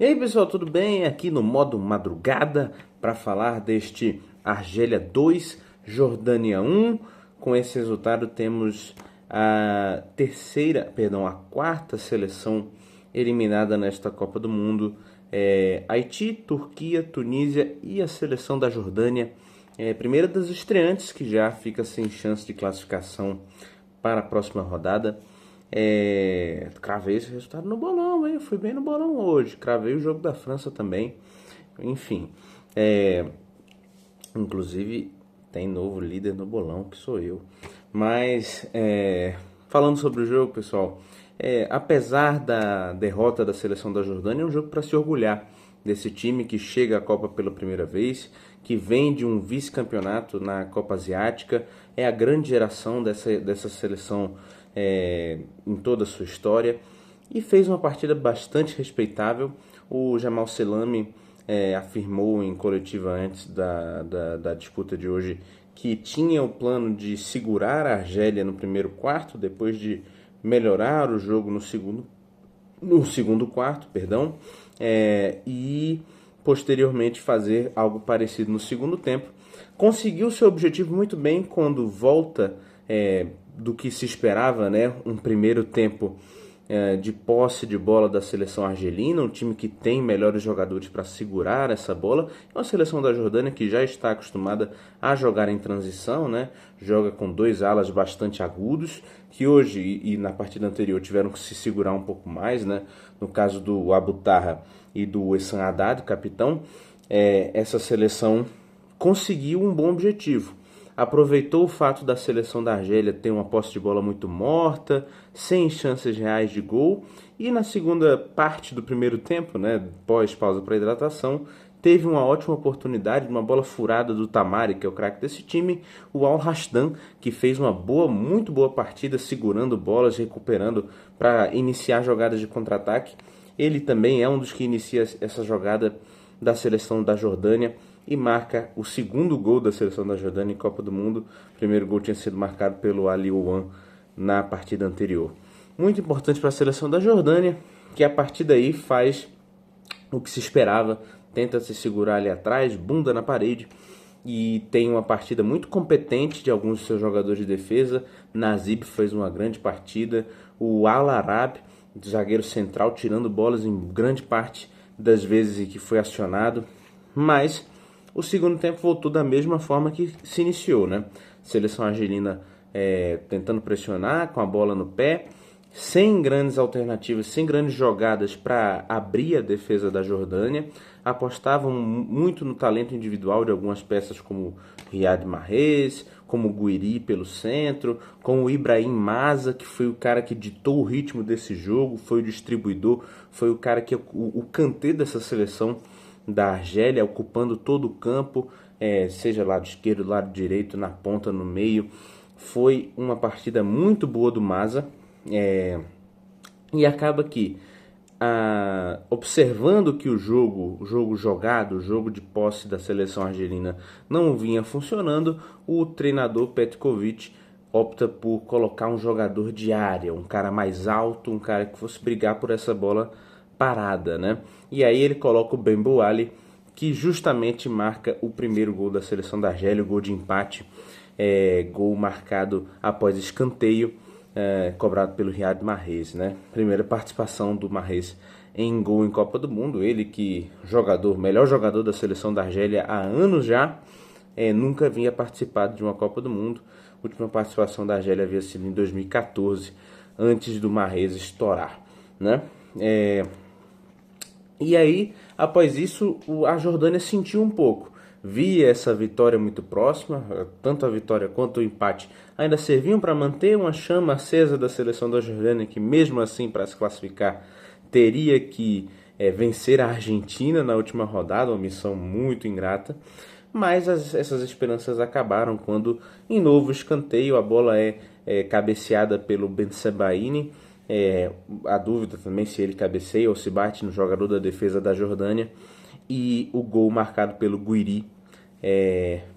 E aí pessoal, tudo bem? Aqui no modo madrugada para falar deste Argélia 2, Jordânia 1. Com esse resultado temos a quarta seleção eliminada nesta Copa do Mundo. Haiti, Turquia, Tunísia e a seleção da Jordânia. Primeira das estreantes que já fica sem chance de classificação para a próxima rodada. Cravei esse resultado no bolão, hein? Fui bem no bolão hoje. Cravei o jogo da França também. Enfim, inclusive tem novo líder no bolão, que sou eu. Mas, falando sobre o jogo, pessoal, apesar da derrota da seleção da Jordânia, é um jogo para se orgulhar desse time que chega à Copa pela primeira vez, que vem de um vice-campeonato na Copa Asiática, é a grande geração dessa seleção em toda a sua história, e fez uma partida bastante respeitável. O Jamal Selami afirmou em coletiva antes da disputa de hoje que tinha o plano de segurar a Argélia no primeiro quarto, depois de melhorar o jogo no segundo quarto, e posteriormente fazer algo parecido no segundo tempo. Conseguiu seu objetivo muito bem quando volta do que se esperava, né? Um primeiro tempo de posse de bola da seleção argelina, um time que tem melhores jogadores para segurar essa bola, uma seleção da Jordânia que já está acostumada a jogar em transição, né? Joga com dois alas bastante agudos, que hoje e na partida anterior tiveram que se segurar um pouco mais, né? No caso do Abu Talha e do Essam Haddad, capitão, essa seleção conseguiu um bom objetivo. Aproveitou o fato da seleção da Argélia ter uma posse de bola muito morta, sem chances reais de gol, e na segunda parte do primeiro tempo, né, pós pausa para hidratação, teve uma ótima oportunidade, uma bola furada do Tamari, que é o craque desse time, o Al Rashdan, que fez uma muito boa partida, segurando bolas, recuperando para iniciar jogadas de contra-ataque. Ele também é um dos que inicia essa jogada da seleção da Jordânia e marca o segundo gol da seleção da Jordânia em Copa do Mundo. O primeiro gol tinha sido marcado pelo Ali Ouan na partida anterior. Muito importante para a seleção da Jordânia, que a partir daí faz o que se esperava, tenta se segurar ali atrás, bunda na parede, e tem uma partida muito competente de alguns de seus jogadores de defesa. Nazib fez uma grande partida, o Al Arab, zagueiro central, tirando bolas em grande parte das vezes em que foi acionado, mas o segundo tempo voltou da mesma forma que se iniciou, né? Seleção argelina tentando pressionar com a bola no pé, sem grandes alternativas, sem grandes jogadas para abrir a defesa da Jordânia. Apostavam muito no talento individual de algumas peças como Riyad Mahrez, como o Guiri pelo centro, como o Ibrahim Maza, que foi o cara que ditou o ritmo desse jogo, foi o distribuidor, foi o cara que o Kanté dessa seleção da Argélia, ocupando todo o campo, seja lado esquerdo, lado direito, na ponta, no meio. Foi uma partida muito boa do Maza, e acaba que, observando que o jogo jogado, o jogo de posse da seleção argelina não vinha funcionando, o treinador Petkovic opta por colocar um jogador de área, um cara mais alto, um cara que fosse brigar por essa bola parada, né? E aí ele coloca o Ben Bouali, que justamente marca o primeiro gol da seleção da Argélia, o gol de empate, gol marcado após escanteio, cobrado pelo Riyad Mahrez, né? Primeira participação do Mahrez em gol em Copa do Mundo, ele que melhor jogador da seleção da Argélia há anos já, nunca havia participado de uma Copa do Mundo. A última participação da Argélia havia sido em 2014, antes do Mahrez estourar, né? E aí, após isso, a Jordânia sentiu um pouco. Via essa vitória muito próxima, tanto a vitória quanto o empate ainda serviam para manter uma chama acesa da seleção da Jordânia, que mesmo assim, para se classificar, teria que vencer a Argentina na última rodada, uma missão muito ingrata. Mas essas esperanças acabaram quando, em novo escanteio, a bola é cabeceada pelo Ben Sebaini. A dúvida também se ele cabeceia ou se bate no jogador da defesa da Jordânia, e o gol marcado pelo Guiri,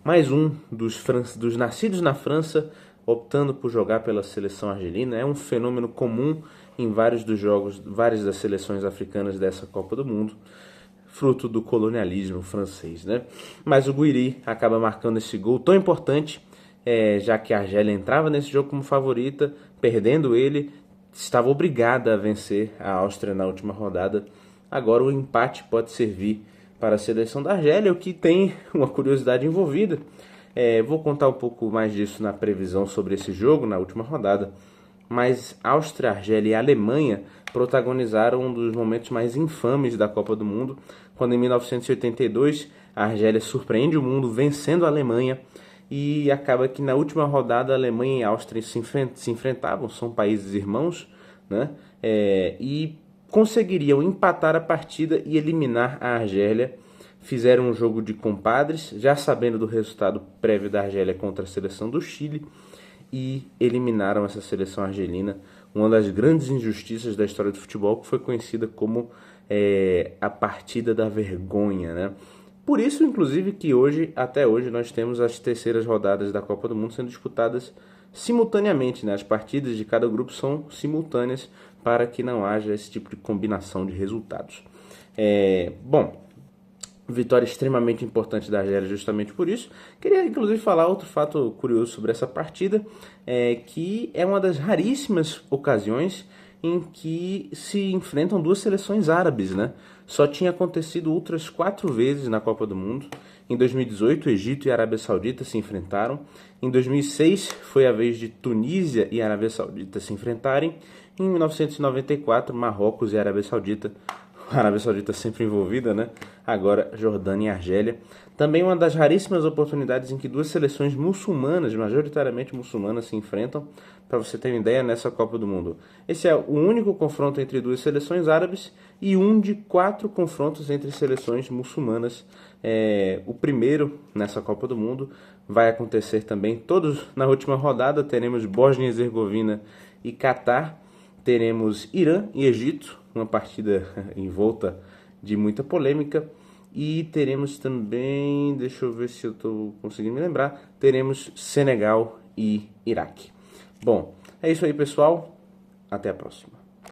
mais um dos nascidos na França optando por jogar pela seleção argelina. É um fenômeno comum em vários dos jogos, várias das seleções africanas dessa Copa do Mundo, fruto do colonialismo francês, né? Mas o Guiri acaba marcando esse gol tão importante, já que a Argélia entrava nesse jogo como favorita, perdendo ele, estava obrigada a vencer a Áustria na última rodada. Agora o empate pode servir para a seleção da Argélia, o que tem uma curiosidade envolvida. Vou contar um pouco mais disso na previsão sobre esse jogo, na última rodada. Mas Áustria, Argélia e Alemanha protagonizaram um dos momentos mais infames da Copa do Mundo, quando em 1982 a Argélia surpreende o mundo vencendo a Alemanha, e acaba que na última rodada a Alemanha e a Áustria se enfrentavam, são países irmãos, né? E conseguiriam empatar a partida e eliminar a Argélia. Fizeram um jogo de compadres, já sabendo do resultado prévio da Argélia contra a seleção do Chile, e eliminaram essa seleção argelina, uma das grandes injustiças da história do futebol, que foi conhecida como a partida da vergonha, né? Por isso, inclusive, que até hoje, nós temos as terceiras rodadas da Copa do Mundo sendo disputadas simultaneamente, né? As partidas de cada grupo são simultâneas para que não haja esse tipo de combinação de resultados. Vitória extremamente importante da Argélia justamente por isso. Queria inclusive falar outro fato curioso sobre essa partida, que é uma das raríssimas ocasiões em que se enfrentam duas seleções árabes, né? Só tinha acontecido outras 4 vezes na Copa do Mundo. Em 2018, Egito e Arábia Saudita se enfrentaram. Em 2006, foi a vez de Tunísia e Arábia Saudita se enfrentarem. Em 1994, Marrocos e Arábia Saudita. A Arábia Saudita sempre envolvida, né? Agora, Jordânia e Argélia. Também uma das raríssimas oportunidades em que duas seleções muçulmanas, majoritariamente muçulmanas, se enfrentam. Para você ter uma ideia, nessa Copa do Mundo. Esse é o único confronto entre duas seleções árabes e um de 4 confrontos entre seleções muçulmanas. O primeiro nessa Copa do Mundo vai acontecer também todos na última rodada. Teremos Bósnia e Herzegovina e Catar. Teremos Irã e Egito, uma partida envolta de muita polêmica. E teremos também, deixa eu ver se eu estou conseguindo me lembrar, teremos Senegal e Iraque. Bom, é isso aí, pessoal. Até a próxima.